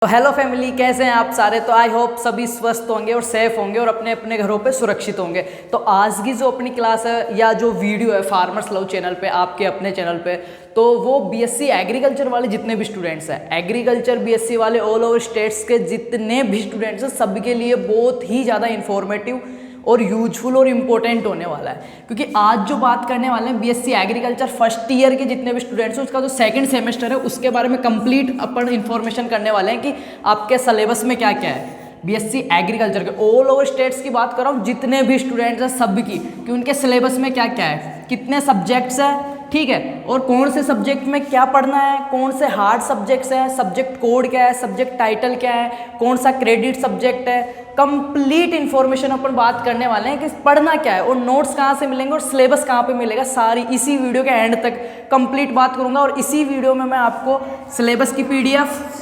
तो hello family, कैसे हैं आप सारे। तो आई होप सभी स्वस्थ होंगे और सेफ होंगे और अपने अपने घरों पे सुरक्षित होंगे। तो आज की जो अपनी क्लास है या जो वीडियो है फार्मर्स लव चैनल पे, आपके अपने चैनल पे, तो वो बीएससी एग्रीकल्चर वाले जितने भी स्टूडेंट्स हैं, एग्रीकल्चर बीएससी वाले ऑल ओवर स्टेट्स के जितने भी स्टूडेंट्स हैं, सबके लिए बहुत ही ज़्यादा इन्फॉर्मेटिव और यूजफुल और इम्पोर्टेंट होने वाला है। क्योंकि आज जो बात करने वाले हैं बीएससी एग्रीकल्चर फर्स्ट ईयर के जितने भी स्टूडेंट्स हैं, उसका जो सेकंड सेमेस्टर है उसके बारे में कंप्लीट अपन इन्फॉर्मेशन करने वाले हैं कि आपके सिलेबस में क्या क्या है। बीएससी एग्रीकल्चर के ऑल ओवर स्टेट्स की बात कर रहा हूँ, जितने भी स्टूडेंट्स हैं सब की, कि उनके सिलेबस में क्या क्या है, कितने सब्जेक्ट्स हैं, ठीक है, और कौन से सब्जेक्ट में क्या पढ़ना है, कौन से हार्ड सब्जेक्ट्स हैं, सब्जेक्ट कोड क्या है, सब्जेक्ट टाइटल क्या है, कौन सा क्रेडिट सब्जेक्ट है, कंप्लीट इन्फॉर्मेशन अपन बात करने वाले हैं कि पढ़ना क्या है और नोट्स कहाँ से मिलेंगे और सिलेबस कहाँ पे मिलेगा। सारी इसी वीडियो के एंड तक कंप्लीट बात करूंगा और इसी वीडियो में मैं आपको सिलेबस की पीडीएफ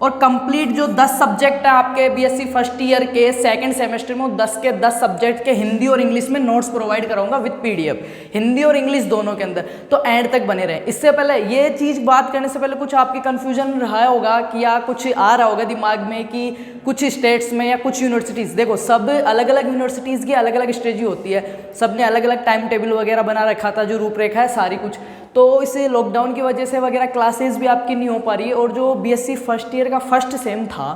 और कंप्लीट जो 10 सब्जेक्ट है आपके बीएससी फर्स्ट ईयर के सेकंड सेमेस्टर में, 10 के 10 सब्जेक्ट के हिंदी और इंग्लिश में नोट्स प्रोवाइड कराऊंगा विद पीडीएफ, हिंदी और इंग्लिश दोनों के अंदर। तो एंड तक बने रहे। इससे पहले ये चीज़ बात करने से पहले कुछ आपकी कन्फ्यूजन रहा होगा कि या कुछ आ रहा होगा दिमाग में कि कुछ स्टेट्स में या कुछ यूनिवर्सिटीज़, देखो सब अलग अलग यूनिवर्सिटीज़ की अलग अलग स्ट्रेटजी होती है, सब ने अलग अलग टाइम टेबल वगैरह बना रखा था, जो रूपरेखा है सारी कुछ। तो इस लॉकडाउन की वजह से वगैरह क्लासेस भी आपकी नहीं हो पा रही है। और जो बीएससी फर्स्ट ईयर का फर्स्ट सेम था,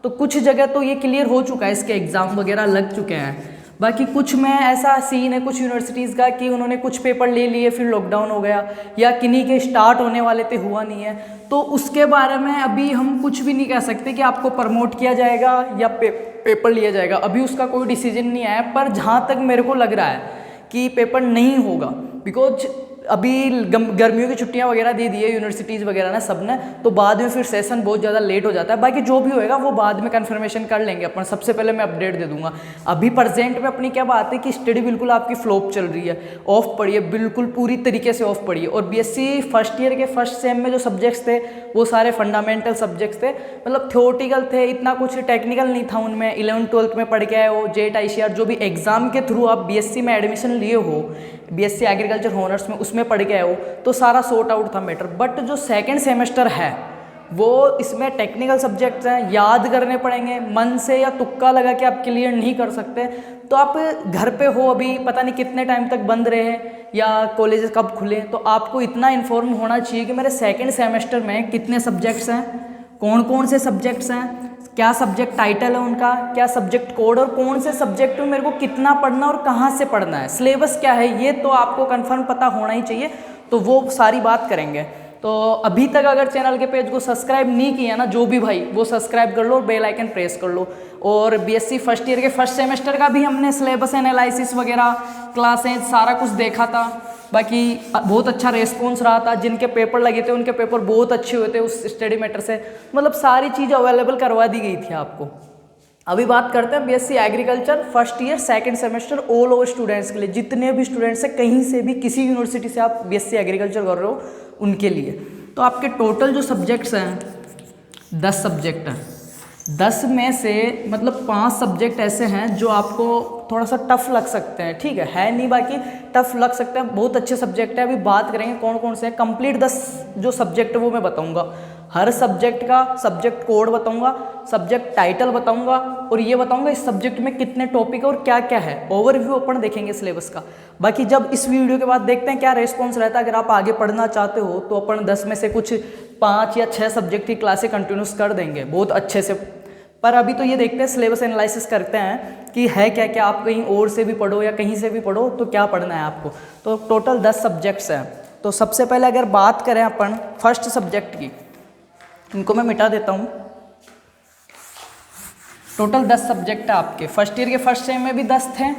तो कुछ जगह तो ये क्लियर हो चुका है, इसके एग्ज़ाम वगैरह लग चुके हैं। बाकी कुछ में ऐसा सीन है कुछ यूनिवर्सिटीज़ का कि उन्होंने कुछ पेपर ले लिए, फिर लॉकडाउन हो गया, या किन्हीं के स्टार्ट होने वाले थे, हुआ नहीं है। तो उसके बारे में अभी हम कुछ भी नहीं कह सकते कि आपको प्रमोट किया जाएगा या पेपर लिया जाएगा, अभी उसका कोई डिसीजन नहीं आया। पर जहाँ तक मेरे को लग रहा है कि पेपर नहीं होगा, बिकॉज अभी गर्मियों की छुट्टियां वगैरह दे दी है यूनिवर्सिटीज़ वगैरह ने, सब ने, तो बाद में फिर सेशन बहुत ज़्यादा लेट हो जाता है। बाकी जो भी होएगा वो बाद में कन्फर्मेशन कर लेंगे अपन, सबसे पहले मैं अपडेट दे दूंगा। अभी प्रेजेंट में अपनी क्या बात है कि स्टडी बिल्कुल आपकी फ्लॉप चल रही है, ऑफ पड़ी है, बिल्कुल पूरी तरीके से ऑफ पड़ी है। और बीएससी फर्स्ट ईयर के फर्स्ट सेम में जो सब्जेक्ट्स थे वो सारे फंडामेंटल सब्जेक्ट्स थे, मतलब थ्योरेटिकल थे, इतना कुछ टेक्निकल नहीं था उनमें। 11th-12th में पढ़ के आए हो, जेट आईसीआर जो भी एग्जाम के थ्रू आप बीएससी में एडमिशन लिए हो, बीएससी एग्रीकल्चर ऑनर्स में, उसमें पढ़ के आए हो, तो सारा सॉर्ट आउट था मैटर। बट जो सेकंड सेमेस्टर है वो इसमें टेक्निकल सब्जेक्ट्स हैं, याद करने पड़ेंगे, मन से या तुक्का लगा के आप क्लियर नहीं कर सकते। तो आप घर पे हो, अभी पता नहीं कितने टाइम तक बंद रहे या कॉलेज कब खुले, तो आपको इतना इन्फॉर्म होना चाहिए कि मेरे सेकंड सेमेस्टर में कितने सब्जेक्ट्स हैं, कौन कौन से सब्जेक्ट्स हैं, क्या सब्जेक्ट टाइटल है उनका, क्या सब्जेक्ट कोड, और कौन से सब्जेक्ट में मेरे को कितना पढ़ना और कहाँ से पढ़ना है, सिलेबस क्या है, ये तो आपको कंफर्म पता होना ही चाहिए। तो वो सारी बात करेंगे। तो अभी तक अगर चैनल के पेज को सब्सक्राइब नहीं किया ना, जो भी भाई, वो सब्सक्राइब कर लो और बेल आइकन प्रेस कर लो। और बीएससी फर्स्ट ईयर के फर्स्ट सेमेस्टर का भी हमने सिलेबस एनालिसिस वगैरह, क्लासेज, सारा कुछ देखा था। बाकी बहुत अच्छा रेस्पॉन्स रहा था, जिनके पेपर लगे थे उनके पेपर बहुत अच्छे हुए थे उस स्टडी मैटर से, मतलब सारी चीज़ अवेलेबल करवा दी गई थी आपको। अभी बात करते हैं BSc agriculture first year second semester all over students के लिए, जितने भी स्टूडेंट्स हैं कहीं से भी किसी यूनिवर्सिटी से आप बीएससी एग्रीकल्चर कर रहे हो उनके लिए। तो आपके टोटल जो सब्जेक्ट्स हैं 10 सब्जेक्ट हैं, 10 में से मतलब 5 सब्जेक्ट ऐसे हैं जो आपको थोड़ा सा टफ लग सकते हैं, ठीक है नहीं, बाकी टफ लग सकते हैं, बहुत अच्छे सब्जेक्ट है। अभी बात करेंगे कौन कौन से हैं, कंप्लीट 10 जो सब्जेक्ट है वो मैं बताऊंगा, हर सब्जेक्ट का सब्जेक्ट कोड बताऊंगा, सब्जेक्ट टाइटल बताऊंगा, और ये बताऊंगा इस सब्जेक्ट में कितने टॉपिक और क्या क्या है, ओवरव्यू अपन देखेंगे सिलेबस का। बाकी जब इस वीडियो के बाद देखते हैं क्या रेस्पॉन्स रहता है, अगर आप आगे पढ़ना चाहते हो तो अपन 10 में से कुछ 5 या 6 सब्जेक्ट की क्लासें कंटिन्यूस कर देंगे बहुत अच्छे से। पर अभी तो ये देखते हैं, सिलेबस एनालिसिस करते हैं कि है क्या क्या, आप कहीं और से भी पढ़ो या कहीं से भी पढ़ो तो क्या पढ़ना है आपको। तो टोटल 10 सब्जेक्ट्स हैं। तो सबसे पहले अगर बात करें अपन फर्स्ट सब्जेक्ट की, इनको मैं मिटा देता हूँ। टोटल 10 सब्जेक्ट है आपके, फर्स्ट ईयर के फर्स्ट सेम में भी 10 थे,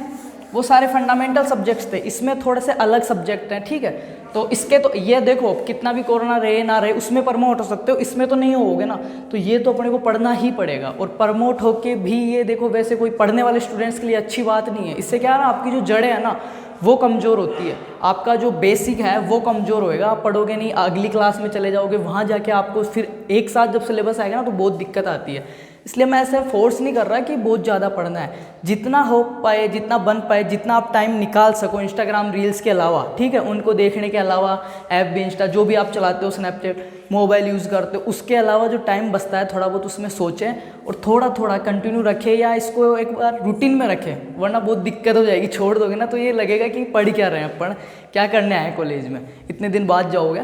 वो सारे फंडामेंटल सब्जेक्ट्स थे, इसमें थोड़े से अलग सब्जेक्ट हैं, ठीक है। तो इसके तो ये देखो, कितना भी कोरोना रहे ना रहे उसमें प्रमोट हो सकते हो, इसमें तो नहीं होगे ना, तो ये तो अपने को पढ़ना ही पड़ेगा। और प्रमोट होके भी ये देखो, वैसे कोई पढ़ने वाले स्टूडेंट्स के लिए अच्छी बात नहीं है। इससे क्या है ना, आपकी जो जड़ें है ना वो कमज़ोर होती है, आपका जो बेसिक है वो कमज़ोर होएगा, आप पढ़ोगे नहीं, अगली क्लास में चले जाओगे, वहाँ जाके आपको फिर एक साथ जब सिलेबस आएगा ना तो बहुत दिक्कत आती है। इसलिए मैं ऐसे फोर्स नहीं कर रहा कि बहुत ज़्यादा पढ़ना है, जितना हो पाए, जितना बन पाए, जितना आप टाइम निकाल सको इंस्टाग्राम रील्स के अलावा, ठीक है, उनको देखने के अलावा, ऐप भी इंस्टा जो भी आप चलाते हो, स्नैपचैट, मोबाइल यूज़ करते हो, उसके अलावा जो टाइम बचता है थोड़ा बहुत उसमें सोचें और थोड़ा थोड़ा कंटिन्यू रखें या इसको एक बार रूटीन में रखें, वरना बहुत दिक्कत हो जाएगी। छोड़ दोगे ना तो ये लगेगा कि पढ़ क्या रहे हैं, क्या करने आए कॉलेज में, इतने दिन बाद जाओगे।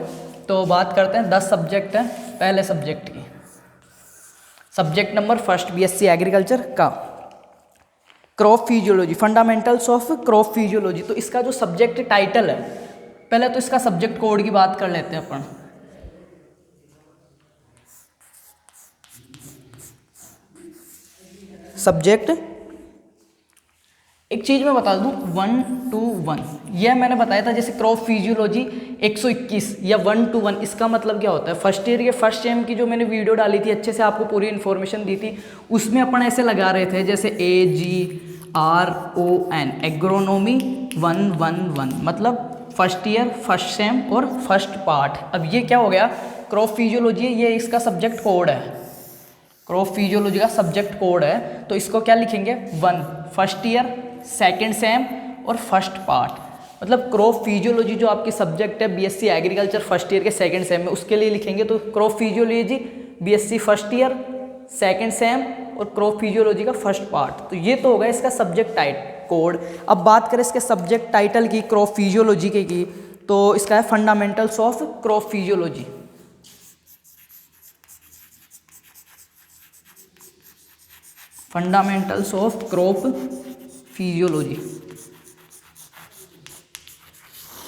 तो बात करते हैं 10 सब्जेक्ट हैं पहले सब्जेक्ट की। Subject number first BSc agriculture का crop physiology, fundamentals of crop physiology. तो इसका जो सब्जेक्ट टाइटल है, पहले तो इसका सब्जेक्ट कोड की बात कर लेते हैं अपन। सब्जेक्ट, एक चीज़ मैं बता दूं, 1 to 1 यह मैंने बताया था, जैसे क्रॉप फिजियोलॉजी 121 या 1 to 1, इसका मतलब क्या होता है, फर्स्ट ईयर के फर्स्ट सेम की जो मैंने वीडियो डाली थी, अच्छे से आपको पूरी इन्फॉर्मेशन दी थी, उसमें अपन ऐसे लगा रहे थे जैसे AGRON एग्रोनॉमी 111, मतलब फर्स्ट ईयर फर्स्ट सेम और फर्स्ट पार्ट। अब ये क्या हो गया, क्रॉप फिजियोलॉजी, ये इसका सब्जेक्ट कोड है, क्रॉप फिजियोलॉजी का सब्जेक्ट कोड है। तो इसको क्या लिखेंगे, 1 फर्स्ट ईयर, सेकंड सेम और फर्स्ट पार्ट। मतलब क्रॉप फिजियोलॉजी जो आपकी सब्जेक्ट है बीएससी एग्रीकल्चर फर्स्ट ईयर के सेकंड सेम में, उसके लिए लिखेंगे तो crop physiology BSc first year, second sem और क्रॉप फिजियोलॉजी का फर्स्ट पार्ट। तो ये तो होगा इसका सब्जेक्ट कोड। अब बात करें इसके सब्जेक्ट टाइटल की, क्रॉप फिजियोलॉजी की, तो इसका है fundamentals of crop physiology. Fundamentals of crop physiology.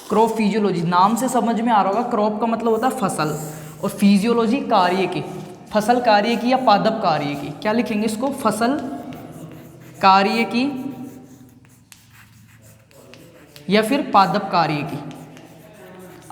Crop physiology नाम से समझ में आ रहा होगा, क्रॉप का मतलब होता है फसल और फिजियोलॉजी कार्य की, फसल कार्य की या पादप कार्य की। क्या लिखेंगे इसको, फसल कार्य की या फिर पादप कार्य की।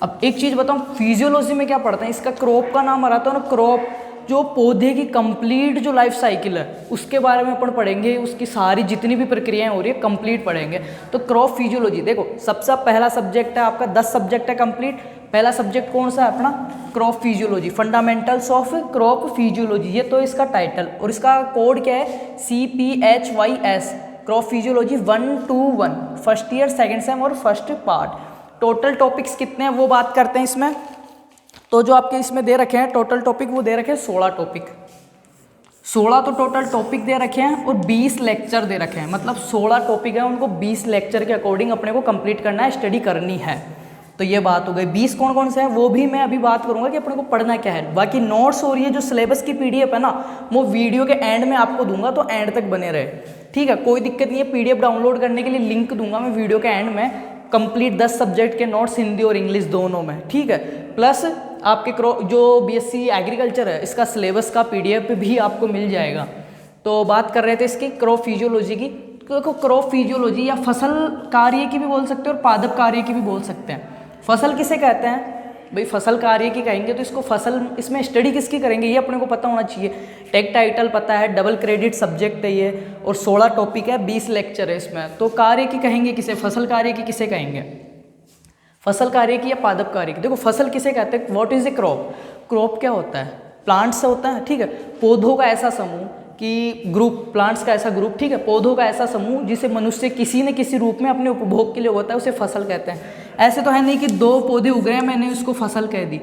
अब एक चीज बताऊं, फिजियोलॉजी में क्या पढ़ते हैं, इसका क्रॉप का नाम आ रहा था ना, क्रॉप जो पौधे की कंप्लीट जो लाइफ साइकिल है उसके बारे में अपन पढ़ेंगे, उसकी सारी जितनी भी प्रक्रियाएं हो रही है कंप्लीट पढ़ेंगे। तो क्रॉप फिजियोलॉजी देखो, सबसे पहला सब्जेक्ट है आपका, 10 सब्जेक्ट है कंप्लीट। पहला सब्जेक्ट कौन सा है अपना, crop physiology, fundamentals of crop physiology, ये तो इसका टाइटल। और इसका कोड क्या है, CPHYS, crop physiology 1 to 1, first year, second same और फर्स्ट पार्ट। टोटल टॉपिक्स कितने हैं वो बात करते हैं इसमें। तो जो आपके इसमें दे रखे हैं टोटल टॉपिक, वो दे रखे हैं 16 टॉपिक, 16 तो टोटल टॉपिक दे रखे हैं और 20 लेक्चर दे रखे हैं। मतलब 16 टॉपिक है, उनको 20 लेक्चर के अकॉर्डिंग अपने को कंप्लीट करना है, स्टडी करनी है। तो ये बात हो गई। 20 कौन कौन से हैं वो भी मैं अभी बात करूंगा कि अपने को पढ़ना क्या है। बाकी नोट्स और ये जो सिलेबस की PDF है ना, वो वीडियो के एंड में आपको दूंगा, तो एंड तक बने रहे, ठीक है, कोई दिक्कत नहीं है। PDF डाउनलोड करने के लिए लिंक दूंगा मैं वीडियो के एंड में, कंप्लीट 10 सब्जेक्ट के नोट्स हिंदी और इंग्लिश दोनों में, ठीक है। प्लस आपके जो BSc एग्रीकल्चर है इसका सिलेबस का PDF भी आपको मिल जाएगा। तो बात कर रहे थे इसकी क्रॉप फिजियोलॉजी की। तो क्रॉप फिजियोलॉजी या फसल कार्य की भी बोल सकते हैं और पादप कार्य की भी बोल सकते हैं। फसल किसे कहते हैं भाई, फसल कार्य की कहेंगे तो इसको फसल, इसमें स्टडी किसकी करेंगे ये अपने को पता होना चाहिए। टेक टाइटल पता है, डबल क्रेडिट सब्जेक्ट है ये, और 16 टॉपिक है, 20 लेक्चर है इसमें। तो कार्य की कहेंगे किसे, फसल कार्य की किसे कहेंगे, फसल कार्य की या पादप कार्य की। देखो फसल किसे कहते हैं, what is a crop, crop क्या होता है, प्लांट से होता है, ठीक है, पौधों का ऐसा समूह कि ग्रुप, प्लांट्स का ऐसा ग्रुप, ठीक है, पौधों का ऐसा समूह जिसे मनुष्य किसी न किसी रूप में अपने उपभोग के लिए होता है, उसे फसल कहते हैं। ऐसे तो है नहीं कि 2 पौधे उग रहे हैं मैंने उसको फसल कह दी,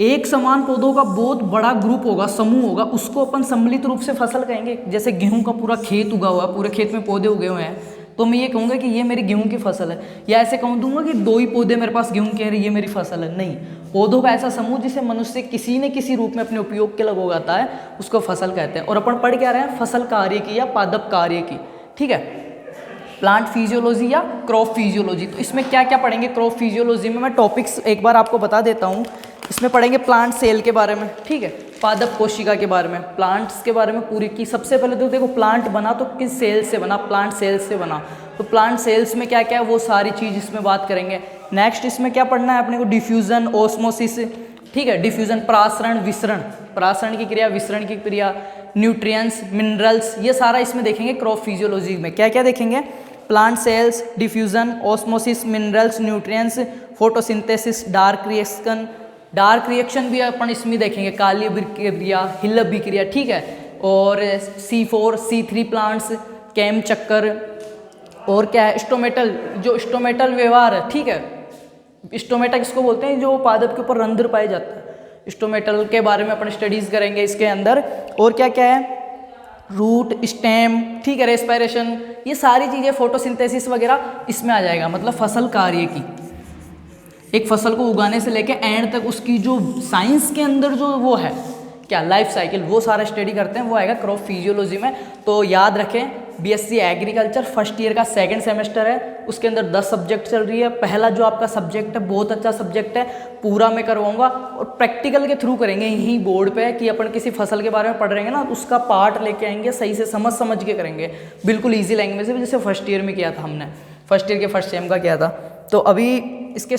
एक समान पौधों का बहुत बड़ा ग्रुप होगा, समूह होगा, उसको अपन सम्मिलित रूप से फसल कहेंगे। जैसे गेहूं का पूरा खेत उगा हुआ है, पूरे खेत में पौधे उगे हुए हैं, तो मैं ये कहूँगा कि ये मेरी गेहूं की फसल है, या ऐसे कहूँ दूंगा कि 2 ही पौधे मेरे पास गेहूं के हैं, ये मेरी फसल है, नहीं। पौधों का ऐसा समूह जिसे मनुष्य किसी न किसी रूप में अपने उपयोग के लिए उगाता है, उसको फसल कहते हैं। और अपन पढ़ क्या रहे हैं, फसल कार्य की या पादप कार्य की, ठीक है, प्लांट फिजियोलॉजी या क्रॉप फिजियोलॉजी। तो इसमें क्या क्या पढ़ेंगे क्रॉप फिजियोलॉजी में, मैं टॉपिक्स एक बार आपको बता देता हूँ। इसमें पढ़ेंगे प्लांट सेल के बारे में, ठीक है, पादप कोशिका के बारे में, प्लांट्स के बारे में पूरी की। सबसे पहले तो देखो प्लांट बना तो किस सेल से बना, प्लांट सेल से बना, तो प्लांट सेल्स में क्या क्या है वो सारी चीज़ इसमें बात करेंगे। नेक्स्ट इसमें क्या पढ़ना है अपने को, डिफ्यूजन, ऑस्मोसिस, ठीक है, डिफ्यूजन प्रासरण विसरण, प्रासरण की क्रिया, विसरण की क्रिया, न्यूट्रिएंट्स, मिनरल्स, ये सारा इसमें देखेंगे क्रॉप फिजियोलॉजी में। क्या क्या देखेंगे, plant cells, diffusion, osmosis, minerals, nutrients, photosynthesis, dark reaction, dark reaction भी अपन इसमें देखेंगे, काली अभिक्रिया, हिल अभिक्रिया, ठीक है, और C4 C3 प्लांट्स, कैम चक्कर, और क्या है स्टोमेटल, जो स्टोमेटल व्यवहार है, ठीक है, स्टोमेटा किसको बोलते हैं, जो पादप के ऊपर रंध्र पाए जाता है, स्टोमेटल के बारे में अपन स्टडीज़ करेंगे इसके अंदर। और क्या क्या है, रूट, स्टेम, ठीक है, रेस्पिरेशन, ये सारी चीज़ें, फोटोसिंथेसिस वगैरह इसमें आ जाएगा। मतलब फसल कार्य की, एक फसल को उगाने से लेके एंड तक उसकी जो साइंस के अंदर जो वो है क्या लाइफ साइकिल, वो सारा स्टडी करते हैं, वो आएगा क्रॉप फिजियोलॉजी में। तो याद रखें, बीएससी एग्रीकल्चर फर्स्ट ईयर का सेकंड सेमेस्टर है, उसके अंदर 10 सब्जेक्ट चल रही है। पहला जो आपका सब्जेक्ट है बहुत अच्छा सब्जेक्ट है, पूरा मैं करवाऊंगा और प्रैक्टिकल के थ्रू करेंगे यहीं बोर्ड पे, कि अपन किसी फसल के बारे में पढ़ रहे हैं ना, उसका पार्ट लेके आएंगे, सही से समझ के करेंगे, बिल्कुल ईजी लैंग्वेज में, जैसे फर्स्ट ईयर में किया था हमने, फर्स्ट ईयर के फर्स्ट सेम का किया था। तो अभी इसके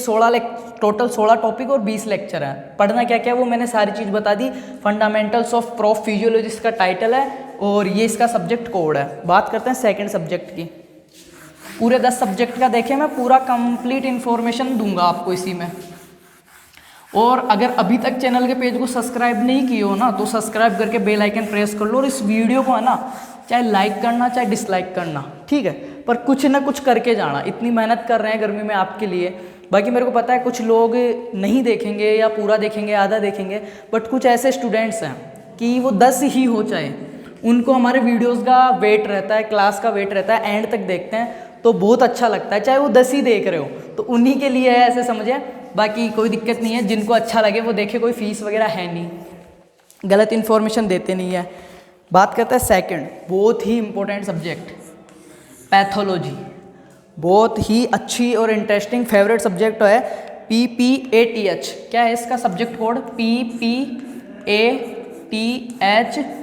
टोटल 16 टॉपिक और 20 लेक्चर हैं। पढ़ना क्या क्या है वो मैंने सारी चीज़ बता दी। फंडामेंटल्स ऑफ क्रॉप फिजियोलॉजी इसका टाइटल है और ये इसका सब्जेक्ट कोड है। बात करते हैं सेकंड सब्जेक्ट की। पूरे 10 सब्जेक्ट का देखें, मैं पूरा कंप्लीट इन्फॉर्मेशन दूंगा आपको इसी में। और अगर अभी तक चैनल के पेज को सब्सक्राइब नहीं किए हो ना, तो सब्सक्राइब करके बेल आइकन प्रेस कर लो, और इस वीडियो को है ना, चाहे लाइक करना चाहे डिसलाइक करना, ठीक है, पर कुछ ना कुछ करके जाना। इतनी मेहनत कर रहे हैं गर्मी में आपके लिए। बाकी मेरे को पता है कुछ लोग नहीं देखेंगे या पूरा देखेंगे, आधा देखेंगे, बट कुछ ऐसे स्टूडेंट्स हैं कि वो 10 ही हो चाहे, उनको हमारे वीडियोस का वेट रहता है, क्लास का वेट रहता है, एंड तक देखते हैं तो बहुत अच्छा लगता है, चाहे वो 10 ही देख रहे हो, तो उन्हीं के लिए है, ऐसे समझे। बाकी कोई दिक्कत नहीं है, जिनको अच्छा लगे वो देखे, कोई फीस वगैरह है नहीं, गलत इन्फॉर्मेशन देते नहीं है। बात करते हैं सेकंड, बहुत ही इंपॉर्टेंट सब्जेक्ट, पैथोलॉजी। बहुत ही अच्छी और इंटरेस्टिंग फेवरेट सब्जेक्ट है, PPATH। क्या है इसका सब्जेक्ट कोड? PPATH,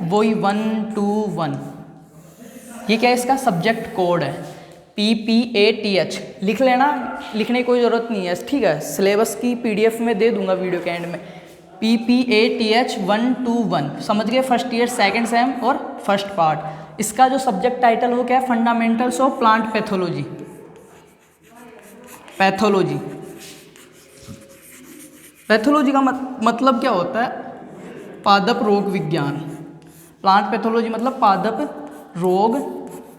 वही 121। ये क्या है इसका सब्जेक्ट कोड है, PPATH। लिख लेना, लिखने की कोई ज़रूरत नहीं है, ठीक है, सिलेबस की PDF में दे दूंगा वीडियो के एंड में। PPATH 121, समझ गए, फर्स्ट ईयर सेकंड सेम और फर्स्ट पार्ट। इसका जो सब्जेक्ट टाइटल हो क्या है, fundamentals of plant pathology. Pathology, pathology का मतलब क्या होता है, पादप रोग विज्ञान। प्लांट पैथोलॉजी मतलब पादप रोग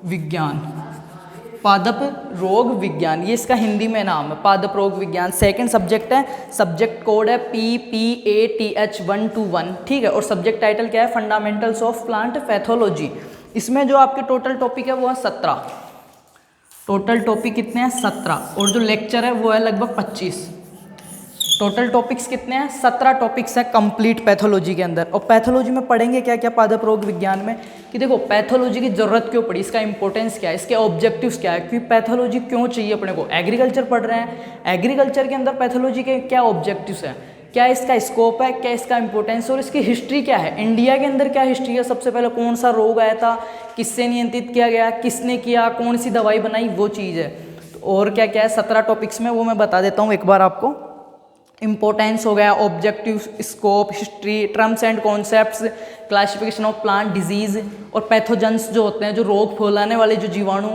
विज्ञान, पादप रोग विज्ञान, ये इसका हिंदी में नाम है, पादप रोग विज्ञान। सेकंड सब्जेक्ट है, सब्जेक्ट कोड है PPATH 121, ठीक है, और सब्जेक्ट टाइटल क्या है, फंडामेंटल्स ऑफ प्लांट पैथोलॉजी। इसमें जो आपके टोटल टॉपिक है वो है 17। टोटल टॉपिक कितने हैं? 17, और जो लेक्चर है वो है लगभग 25। टोटल टॉपिक्स कितने हैं? 17 टॉपिक्स हैं कंप्लीट पैथोलॉजी के अंदर। और पैथोलॉजी में पढ़ेंगे क्या क्या पादप रोग विज्ञान में, कि देखो पैथोलॉजी की ज़रूरत क्यों पड़ी, इसका इंपॉर्टेंस क्या है, इसके ऑब्जेक्टिव्स क्या है, कि पैथोलॉजी क्यों चाहिए अपने को। एग्रीकल्चर पढ़ रहे हैं, एग्रीकल्चर के अंदर पैथोलॉजी के क्या ऑब्जेक्टिव्स हैं, क्या इसका स्कोप है, क्या इसका इंपॉर्टेंस, और इसकी हिस्ट्री क्या है, इंडिया के अंदर क्या हिस्ट्री है, सबसे पहले कौन सा रोग आया था, किससे नियंत्रित किया गया, किसने किया, कौन सी दवाई बनाई, वो चीज़ है। और क्या क्या है 17 टॉपिक्स में, वो मैं बता देता हूँ एक बार आपको। इंपॉर्टेंस हो गया, objective, scope, history, terms and concepts, classification of plant disease, और पैथोजेंस जो होते हैं, जो रोग फैलाने वाले जो जीवाणु,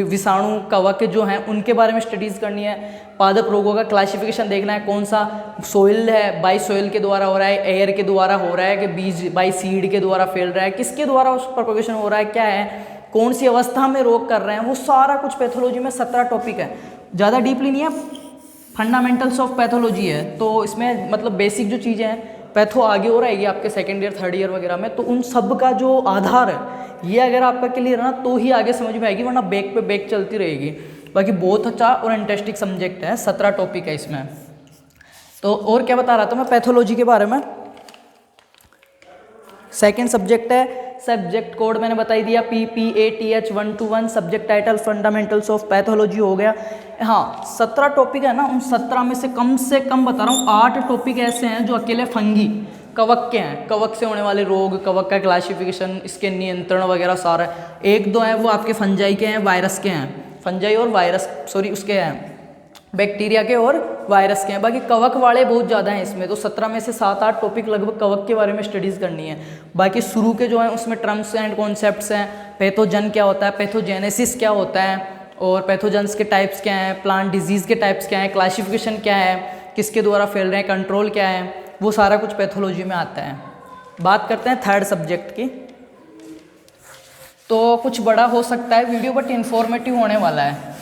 विषाणु, कवक जो हैं, उनके बारे में स्टडीज़ करनी है। पादप रोगों का क्लासिफिकेशन देखना है, कौन सा सोइल है, बाई सोइल के द्वारा हो रहा है, एयर के द्वारा हो रहा है, कि बीज बाई सीड के द्वारा फैल रहा है, किसके द्वारा उस प्रोपगेशन हो रहा है, क्या है, कौन सी अवस्था में रोग कर रहे हैं, वो सारा कुछ पैथोलॉजी में 17 टॉपिक है। ज़्यादा डीपली नहीं है, फंडामेंटल्स ऑफ पैथोलॉजी है, तो इसमें मतलब बेसिक जो चीज़ें हैं, पैथो आगे हो रहेगी आपके सेकंड ईयर थर्ड ईयर वगैरह में, तो उन सब का जो आधार है ये अगर आपका क्लियर है ना, तो ही आगे समझ में आएगी, वरना बैक पे बैक चलती रहेगी। बाकी बहुत अच्छा और इंटरेस्टिंग सब्जेक्ट है, 17 टॉपिक है इसमें। तो और क्या बता रहा था मैं पैथोलॉजी के बारे में। सेकेंड सब्जेक्ट है, सब्जेक्ट कोड मैंने बता ही दिया, PPATH 121, subject title fundamentals of pathology हो गया। हाँ 17 टॉपिक है ना, उन 17 में से कम बता रहा हूँ 8 टॉपिक ऐसे हैं जो अकेले फंगी, कवक के हैं, कवक से होने वाले रोग, कवक का क्लासिफिकेशन, इसके नियंत्रण वगैरह सारा। 1-2 हैं वो आपके फंजाई के हैं, वायरस के हैं, फंजाई और वायरस उसके हैं, बैक्टीरिया के और वायरस के हैं। बाकी कवक वाले बहुत ज़्यादा हैं इसमें, तो 17 में से 7-8 टॉपिक लगभग कवक के बारे में स्टडीज़ करनी है। बाकी शुरू के जो हैं उसमें टर्म्स एंड कॉन्सेप्ट्स हैं, पैथोजन क्या होता है, पैथोजेनेसिस क्या होता है, और पैथोजेंस के टाइप्स क्या हैं, प्लांट डिजीज़ के टाइप्स क्या हैं, क्लासिफिकेशन क्या है, किसके द्वारा फैल रहे हैं, कंट्रोल क्या है, वो सारा कुछ पैथोलॉजी में आता है। बात करते हैं थर्ड सब्जेक्ट की। तो कुछ बड़ा हो सकता है वीडियो, बट इन्फॉर्मेटिव होने वाला है।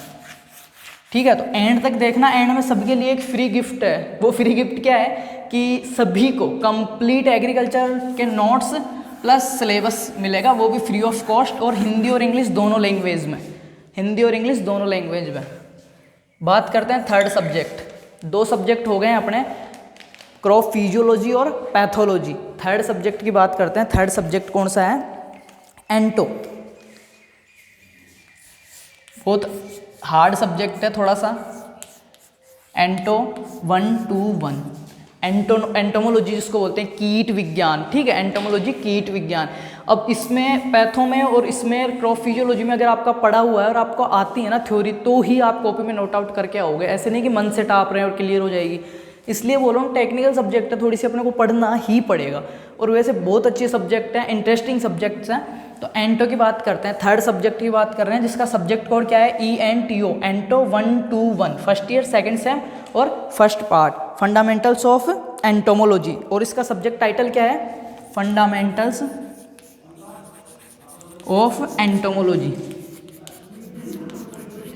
ठीक है, तो एंड तक देखना। एंड में सबके लिए एक फ्री गिफ्ट है। वो फ्री गिफ्ट क्या है कि सभी को कंप्लीट एग्रीकल्चर के नोट्स प्लस सिलेबस मिलेगा, वो भी फ्री ऑफ कॉस्ट, और हिंदी और इंग्लिश दोनों लैंग्वेज में। हिंदी और इंग्लिश दोनों लैंग्वेज में। बात करते हैं थर्ड सब्जेक्ट। 2 सब्जेक्ट हो गए हैं अपने, क्रॉप फिजियोलॉजी और पैथोलॉजी। थर्ड सब्जेक्ट की बात करते हैं। थर्ड सब्जेक्ट कौन सा है? एंटो। बहुत हार्ड सब्जेक्ट है थोड़ा सा। एंटो 121। एंटोमोलॉजी जिसको बोलते हैं, कीट विज्ञान। ठीक है, एंटोमोलॉजी कीट विज्ञान। अब इसमें पैथो में और इसमें क्रॉप फिजियोलॉजी में अगर आपका पढ़ा हुआ है और आपको आती है ना थ्योरी, तो ही आप कॉपी में नोट आउट करके आओगे। ऐसे नहीं कि मन से टाप रहे हैं और क्लियर हो जाएगी। इसलिए बोल रहा हूँ टेक्निकल सब्जेक्ट है, थोड़ी सी अपने को पढ़ना ही पड़ेगा। और वैसे बहुत अच्छे सब्जेक्ट हैं, इंटरेस्टिंग सब्जेक्ट्स हैं। तो एंटो की बात करते हैं। थर्ड सब्जेक्ट की बात कर रहे हैं, जिसका सब्जेक्ट कोड क्या है? ENTO। Ento 121, first year, second sem और first part, fundamentals of entomology. और इसका सब्जेक्ट टाइटल क्या है? Fundamentals of entomology.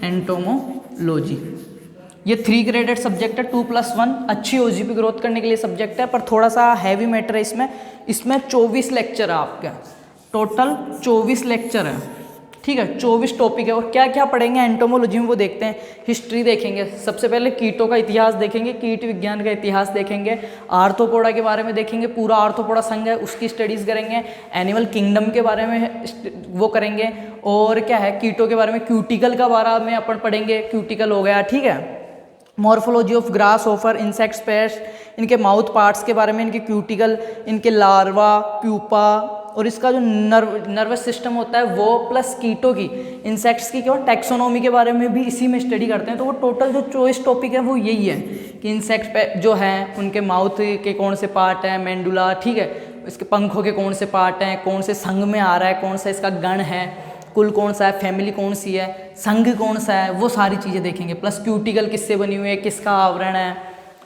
एंटोमोलॉजी ये 3 ग्रेडेड सब्जेक्ट है, 2+1। अच्छी OGP ग्रोथ करने के लिए सब्जेक्ट है, पर थोड़ा सा हैवी मैटर है इसमें। इसमें 24 लेक्चर है आपका, टोटल 24 लेक्चर है। ठीक है, 24 टॉपिक है। और क्या क्या पढ़ेंगे एंटोमोलॉजी में वो देखते हैं। हिस्ट्री देखेंगे, सबसे पहले कीटों का इतिहास देखेंगे, कीट विज्ञान का इतिहास देखेंगे, आर्थ्रोपोडा के बारे में देखेंगे, पूरा आर्थ्रोपोडा संघ है उसकी स्टडीज़ करेंगे, एनिमल किंगडम के बारे में वो करेंगे, और क्या है कीटों के बारे में क्यूटिकल का बारे में अपन पढ़ेंगे। क्यूटिकल हो गया, ठीक है। Morphology of grass offer, insects, paste, इनके माउथ पार्ट्स के बारे में, इनके क्यूटिकल, इनके लार्वा, प्यूपा, और इसका जो नर्वस सिस्टम होता है वो, प्लस कीटों की, इंसेक्ट्स की क्या टैक्सोनॉमी के बारे में भी इसी में स्टडी करते हैं। तो वो टोटल जो चॉइस टॉपिक है वो यही है कि इंसेक्ट जो हैं उनके माउथ के कौन से पार्ट हैं, मेंडुला, ठीक है, इसके पंखों के कौन से पार्ट हैं, कौन से संघ में आ रहा है, कौन सा इसका गण है, कुल कौन सा है, फैमिली कौन सी है, संघ कौन सा है, वो सारी चीज़ें देखेंगे। प्लस क्यूटिकल किससे बनी हुई है, किसका आवरण है,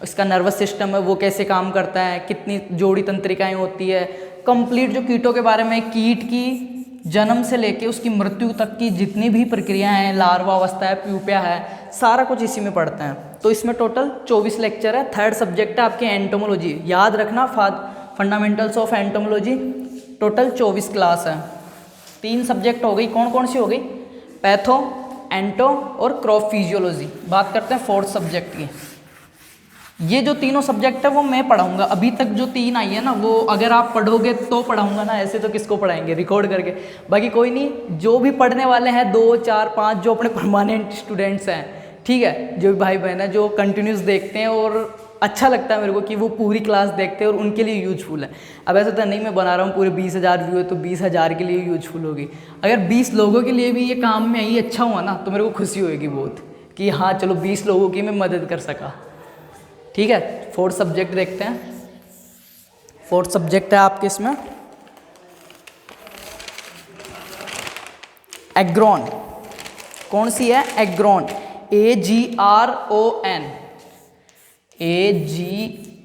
इसका नर्वस सिस्टम है वो कैसे काम करता है, कितनी जोड़ी तंत्रिकाएं होती है, कंप्लीट जो कीटों के बारे में, कीट की जन्म से लेके उसकी मृत्यु तक की जितनी भी प्रक्रिया हैं, लार्वा अवस्था है, प्यूपा है, सारा कुछ इसी में पढ़ते हैं। तो इसमें टोटल 24 लेक्चर है। थर्ड सब्जेक्ट है आपके एंटोमोलॉजी, याद रखना, fundamentals of entomology. Total 24 class है। 3 सब्जेक्ट हो गई, कौन कौन सी हो गई? पैथो, एंटो और क्रॉप फिजियोलॉजी। बात करते हैं फोर्थ सब्जेक्ट की। ये जो तीनों सब्जेक्ट है वो मैं पढ़ाऊंगा। अभी तक जो 3 आई है ना, वो अगर आप पढ़ोगे तो पढ़ाऊंगा ना, ऐसे तो किसको पढ़ाएंगे रिकॉर्ड करके। बाकी कोई नहीं, जो भी पढ़ने वाले हैं 2, 4, 5 जो अपने परमानेंट स्टूडेंट्स हैं, ठीक है, जो भी भाई बहन है जो कंटिन्यूस देखते हैं, और अच्छा लगता है मेरे को कि वो पूरी क्लास देखते हैं और उनके लिए यूजफुल है। अब ऐसा तो नहीं मैं बना रहा हूँ पूरे 20,000 व्यू है तो 20,000 के लिए यूजफुल होगी। अगर 20 लोगों के लिए भी ये काम में ही अच्छा हुआ ना, तो मेरे को खुशी होगी बहुत कि हाँ चलो 20 लोगों की मैं मदद कर सका। ठीक है, फोर्थ सब्जेक्ट देखते हैं। फोर्थ सब्जेक्ट है आपके इसमें एग्रोन। कौन सी है? Agron, AGRON, AGRON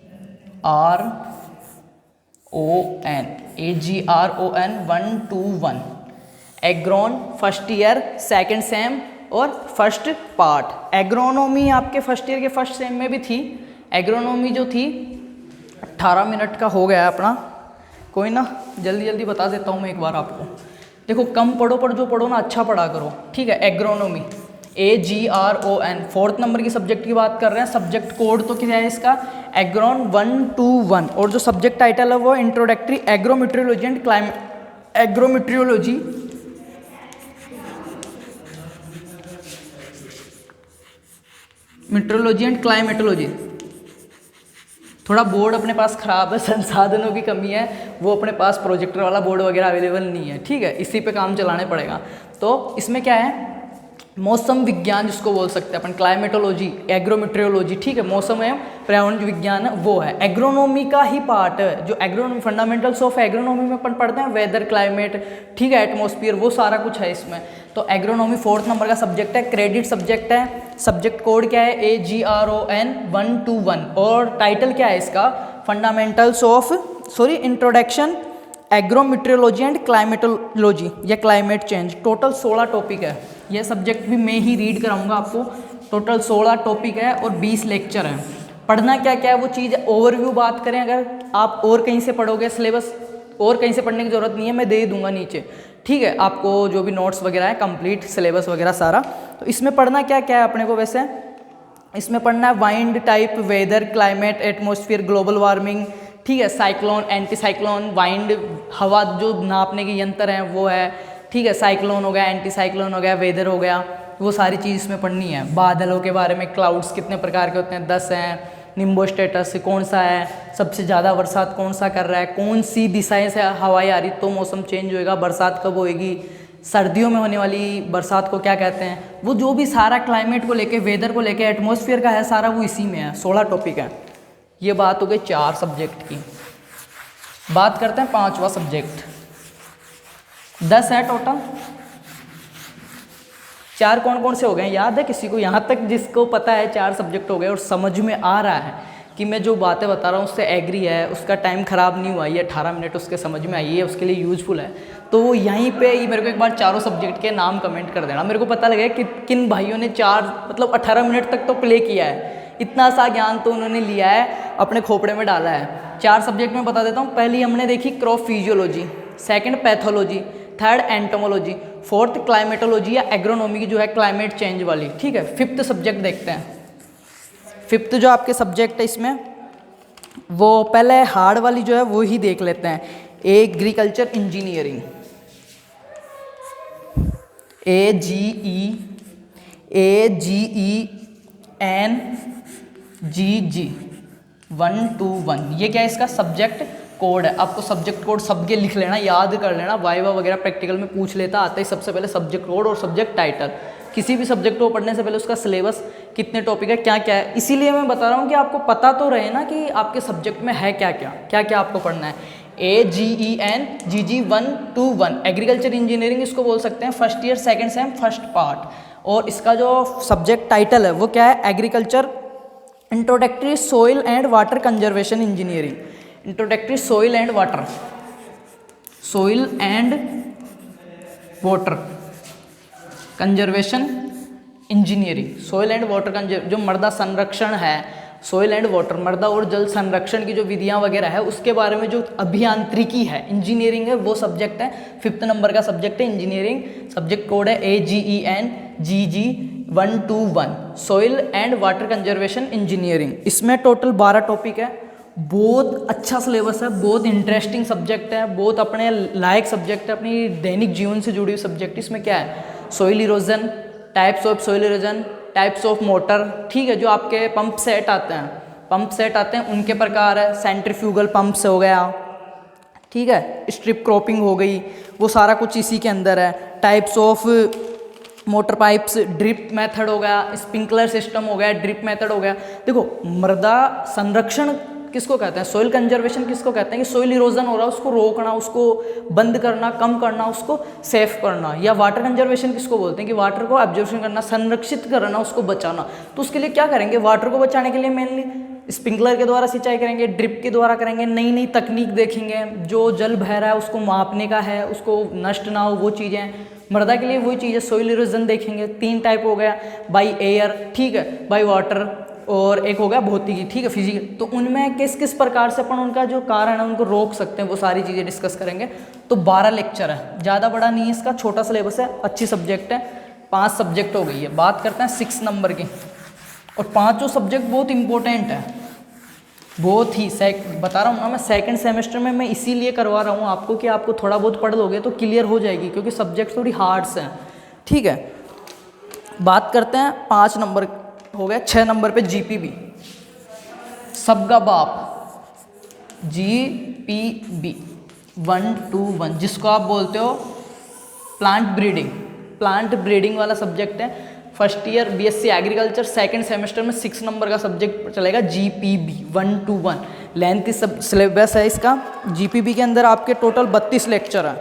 121। Agron first year, second sem और फर्स्ट पार्ट। एग्रोनॉमी आपके फर्स्ट ईयर के फर्स्ट सेम में भी थी। एग्रोनॉमी जो थी 18 मिनट का हो गया अपना, कोई ना, जल्दी जल्दी बता देता हूँ मैं एक बार आपको। देखो कम पढ़ो, पर जो पढ़ो ना अच्छा पढ़ा करो, ठीक है। एग्रोनॉमी AGRON, फोर्थ नंबर की सब्जेक्ट की बात कर रहे हैं। सब्जेक्ट कोड तो क्या है इसका? एग्रोन 121। और जो सब्जेक्ट टाइटल है वो introductory agrometeorology and agrometeorology metrology and climatology. थोड़ा बोर्ड अपने पास ख़राब है, संसाधनों की कमी है, वो अपने पास प्रोजेक्टर वाला बोर्ड वगैरह अवेलेबल नहीं है, ठीक है, इसी पे काम चलाने पड़ेगा। तो इसमें क्या है? मौसम विज्ञान जिसको बोल सकते हैं अपन, क्लाइमेटोलॉजी, एग्रोमेट्रियोलॉजी, ठीक है, मौसम एवं पर्यावरण विज्ञान वो है। एग्रोनॉमी का ही पार्ट है जो एग्रोनॉमी, फंडामेंटल्स ऑफ एग्रोनॉमी में अपन पढ़ते हैं, वेदर, क्लाइमेट, ठीक है, एटमॉस्फेयर, वो सारा कुछ है इसमें। तो एग्रोनॉमी फोर्थ नंबर का सब्जेक्ट है, क्रेडिट सब्जेक्ट है। सब्जेक्ट कोड क्या है? AGRON 121। और टाइटल क्या है इसका? इंट्रोडक्शन एग्रोमीट्रियोलॉजी एंड क्लाइमेटोलॉजी या क्लाइमेट चेंज। टोटल 16 टॉपिक है। यह सब्जेक्ट भी मैं ही रीड कराऊंगा आपको। टोटल 16 टॉपिक है और 20 लेक्चर हैं। पढ़ना क्या क्या है वो चीज़ ओवरव्यू बात करें, अगर आप और कहीं से पढ़ोगे सिलेबस और कहीं से पढ़ने की ज़रूरत नहीं है, मैं दे दूंगा नीचे, ठीक है, आपको जो भी नोट्स वगैरह है कंप्लीट सिलेबस वगैरह सारा। तो इसमें पढ़ना क्या क्या है अपने को, वैसे इसमें पढ़ना है wind type, weather, climate, atmosphere, global warming, ठीक है, साइक्लोन, एंटी साइक्लोन, वाइंड हवा जो नापने के यंत्र हैं वो है, ठीक है, साइक्लोन हो गया, एंटी साइक्लोन हो गया, वेदर हो गया, वो सारी चीज़ इसमें पढ़नी है। बादलों के बारे में, क्लाउड्स कितने प्रकार के होते हैं, 10 हैं, निम्बोस्टेटस कौन सा है, सबसे ज़्यादा बरसात कौन सा कर रहा है, कौन सी दिशाएं से हवाएं आ रही तो मौसम चेंज होएगा, बरसात कब होएगी, सर्दियों में होने वाली बरसात को क्या कहते हैं, वो जो भी सारा क्लाइमेट को लेके, वेदर को लेके, एटमॉस्फेयर का है सारा, वो इसी में है। 16 टॉपिक है। ये बात हो गई 4 सब्जेक्ट की। बात करते हैं 5वां सब्जेक्ट। 10 है टोटल। 4 कौन कौन से हो गए याद है किसी को? यहाँ तक जिसको पता है 4 सब्जेक्ट हो गए और समझ में आ रहा है कि मैं जो बातें बता रहा हूँ उससे एग्री है, उसका टाइम ख़राब नहीं हुआ, ये 18 मिनट उसके समझ में आई है, उसके लिए यूजफुल है, तो वो यहीं पे ही मेरे को एक बार चारों सब्जेक्ट के नाम कमेंट कर देना। मेरे को पता लगे कि किन भाइयों ने 4 मतलब 18 मिनट तक तो प्ले किया है, इतना सा ज्ञान तो उन्होंने लिया है, अपने खोपड़े में डाला है। 4 सब्जेक्ट में बता देता हूँ। पहली हमने देखी crop physiology, second pathology, third entomology, fourth climatology या एग्रोनॉमी की जो है क्लाइमेट चेंज वाली, ठीक है। 5th सब्जेक्ट देखते हैं। 5th जो आपके सब्जेक्ट है इसमें, वो पहले हार्ड वाली जो है वो ही देख लेते हैं। Agriculture engineering, AGENGG 121। ये क्या है? इसका सब्जेक्ट कोड है। आपको सब्जेक्ट कोड सबके लिख लेना, याद कर लेना, वाइवा वगैरह प्रैक्टिकल में पूछ लेता आता है। सबसे पहले सब्जेक्ट कोड और सब्जेक्ट टाइटल। किसी भी सब्जेक्ट को पढ़ने से पहले उसका सिलेबस, कितने टॉपिक है, क्या क्या है, इसीलिए मैं बता रहा हूँ कि आपको पता तो रहे ना कि आपके सब्जेक्ट में है क्या क्या, क्या क्या आपको पढ़ना है। AGENGG 121 एग्रीकल्चर इंजीनियरिंग इसको बोल सकते हैं, first year second same first part. और इसका जो सब्जेक्ट टाइटल है वो क्या है? Agriculture introductory soil and water conservation engineering. Introductory soil and water conservation engineering. Soil and water जो मृदा संरक्षण है, सोइल एंड वाटर, मृदा और जल संरक्षण की जो विधियां वगैरह है उसके बारे में जो अभियांत्रिकी है, इंजीनियरिंग है, वो सब्जेक्ट है। 5th नंबर का सब्जेक्ट है इंजीनियरिंग। सब्जेक्ट कोड है AGENGG 121 soil and water conservation engineering. इसमें टोटल 12 टॉपिक है। बहुत अच्छा सिलेबस है, बहुत इंटरेस्टिंग सब्जेक्ट है, बहुत अपने लायक सब्जेक्ट है, अपनी दैनिक जीवन से जुड़ी हुई सब्जेक्ट। इसमें क्या है? Soil erosion, types of soil erosion, types of motor, ठीक है, जो आपके पंप सेट आते हैं उनके प्रकार है। सेंट्रीफ्यूगल पंप्स हो गया, ठीक है, स्ट्रिप क्रॉपिंग हो गई, वो सारा कुछ इसी के अंदर है। Types of motor pipes, drip method हो गया, स्प्रिंकलर सिस्टम हो गया, ड्रिप मेथड हो गया। देखो, मृदा संरक्षण किसको कहते हैं? सोइल कंजर्वेशन किसको कहते हैं? कि सोइल इरोजन हो रहा है उसको रोकना, उसको बंद करना, कम करना, उसको सेफ करना। या वाटर कंजर्वेशन किसको बोलते हैं? कि वाटर को एब्जॉर्प्शन करना, संरक्षित करना, उसको बचाना। तो उसके लिए क्या करेंगे? वाटर को बचाने के लिए मेनली स्प्रिंकलर के द्वारा सिंचाई करेंगे, ड्रिप के द्वारा करेंगे, नई नई तकनीक देखेंगे, जो जल बह रहा है उसको मापने का है, उसको नष्ट ना हो, वो चीज़ें। मृदा के लिए वही चीज़ है, सोइल इरोजन देखेंगे। 3 टाइप हो गया, बाई एयर, ठीक है, बाई वाटर, और एक हो गया भौतिकी, ठीक है, फिजिकल। तो उनमें किस किस प्रकार से अपन उनका जो कारण है उनको रोक सकते हैं, वो सारी चीज़ें डिस्कस करेंगे। तो 12 लेक्चर है, ज़्यादा बड़ा नहीं है इसका, छोटा सिलेबस है, अच्छी सब्जेक्ट है। 5 सब्जेक्ट हो गई है। बात करते हैं 6 नंबर की। और 5 सब्जेक्ट बहुत इंपॉर्टेंट है, बहुत ही बता रहा हूँ ना मैं, सेकंड सेमेस्टर में मैं इसीलिए करवा रहा हूँ आपको कि आपको थोड़ा बहुत पढ़ लोगे तो क्लियर हो जाएगी, क्योंकि सब्जेक्ट थोड़ी हार्ड्स हैं, ठीक है। बात करते हैं 5 नंबर हो गया। 6 नंबर पे GPB, सबका बाप, GPB 121, जिसको आप बोलते हो प्लांट ब्रीडिंग वाला सब्जेक्ट है। First year BSc agriculture second semester में 6 नंबर का सब्जेक्ट चलेगा, GPB 121। लेंथ सब सिलेबस है इसका। GPB के अंदर आपके टोटल 32 लेक्चर हैं।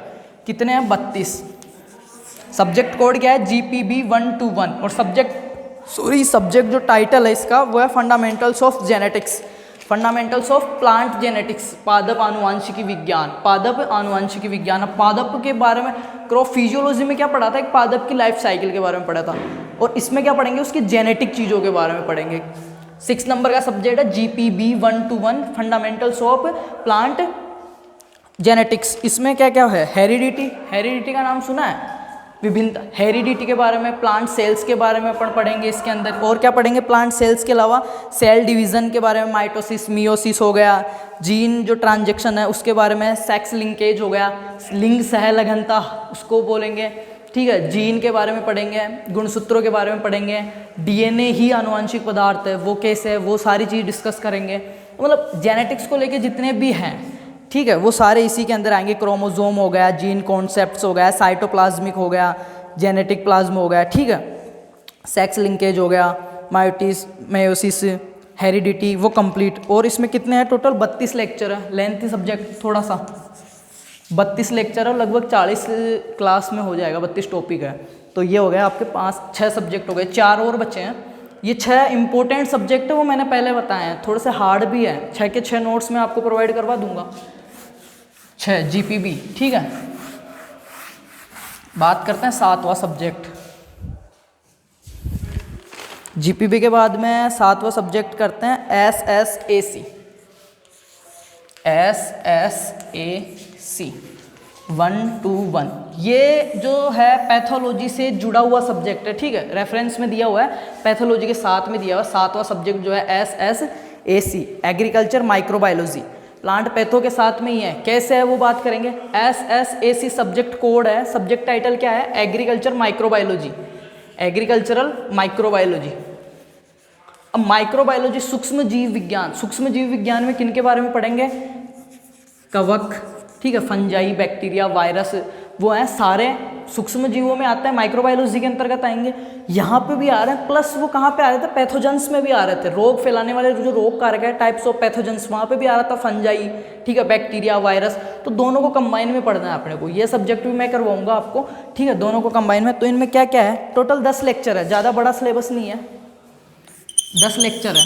कितने हैं? 32। सब्जेक्ट कोड क्या है? GPB 121। और सब्जेक्ट जो टाइटल है इसका वो है fundamentals of genetics. Fundamentals of plant genetics, पादप आनुवांशिकी विज्ञान, पादप आनुवांशिकी विज्ञान। अब पादप के बारे में क्रॉप फिजियोलॉजी में क्या पढ़ा था, एक पादप की लाइफ साइकिल के बारे में पढ़ा था, और इसमें क्या पढ़ेंगे, उसकी जेनेटिक चीज़ों के बारे में पढ़ेंगे। 6 नंबर का सब्जेक्ट है GPB 121 fundamentals of plant genetics. इसमें क्या क्या है, हेरिडिटी, हेरिडिटी का नाम सुना है, विभिन्न हेरिडिटी के बारे में, प्लांट सेल्स के बारे में अपन पढ़ेंगे इसके अंदर। और क्या पढ़ेंगे, प्लांट सेल्स के अलावा सेल डिवीजन के बारे में, माइटोसिस मियोसिस हो गया, जीन जो ट्रांजेक्शन है उसके बारे में, सेक्स लिंकेज हो गया, लिंग सहलगनता उसको बोलेंगे, ठीक है। जीन के बारे में पढ़ेंगे, गुणसूत्रों के बारे में पढ़ेंगे, DNA ही आनुवांशिक पदार्थ है, वो कैसे है, वो सारी चीज़ डिस्कस करेंगे। मतलब जेनेटिक्स को लेके जितने भी हैं, ठीक है, वो सारे इसी के अंदर आएंगे। क्रोमोसोम हो गया, जीन कॉन्सेप्ट्स हो गया, साइटोप्लाज्मिक हो गया, जेनेटिक प्लाज्म हो गया, ठीक है, सेक्स लिंकेज हो गया, मायोटिस मेयोसिस, हेरिडिटी, वो कंप्लीट। और इसमें कितने हैं टोटल, 32 लेक्चर है। लेंथी सब्जेक्ट थोड़ा सा, 32 लेक्चर है, लगभग 40 क्लास में हो जाएगा, 32 टॉपिक है। तो ये हो गया आपके 5-6 सब्जेक्ट हो गए, 4 और बचे हैं। ये 6 इंपॉर्टेंट सब्जेक्ट है, वो मैंने पहले बताए हैं, थोड़े से हार्ड भी है। 6 के 6 नोट्स मैं आपको प्रोवाइड करवा दूंगा, 6 GPB, ठीक है। बात करते हैं 7वां सब्जेक्ट। GPB के बाद में 7वां सब्जेक्ट करते हैं SSAC, SSAC 121। ये जो है पैथोलॉजी से जुड़ा हुआ सब्जेक्ट है, ठीक है, रेफरेंस में दिया हुआ है, पैथोलॉजी के साथ में दिया हुआ है। 7वां सब्जेक्ट जो है SSAC, agriculture microbiology, plant patho के साथ में ही है। कैसे है वो बात करेंगे। SSAC सब्जेक्ट कोड है, सब्जेक्ट टाइटल क्या है, एग्रीकल्चर माइक्रोबायोलॉजी, एग्रीकल्चरल माइक्रोबायोलॉजी। अब माइक्रोबायोलॉजी सूक्ष्म जीव विज्ञान, सूक्ष्म जीव विज्ञान में किन के बारे में पढ़ेंगे, कवक, ठीक है, फंजाई, बैक्टीरिया, वायरस, वो हैं सारे सूक्ष्म जीवों में आते हैं, माइक्रोबायोलॉजी के अंतर्गत आएंगे। यहाँ पे भी आ रहे हैं, प्लस वो कहाँ पे आ रहे थे, पैथोजेंस में भी आ रहे थे, रोग फैलाने वाले जो रोग कारक है, टाइप्स ऑफ पैथोजेंस, वहाँ पे भी आ रहा था, फंजाई, ठीक है, बैक्टीरिया, वायरस। तो दोनों को कंबाइन में पढ़ना है अपने को, ये सब्जेक्ट भी मैं करवाऊंगा आपको, ठीक है, दोनों को कंबाइन में। तो इनमें क्या क्या है, टोटल 10 लेक्चर है, ज़्यादा बड़ा सिलेबस नहीं है, 10 लेक्चर है।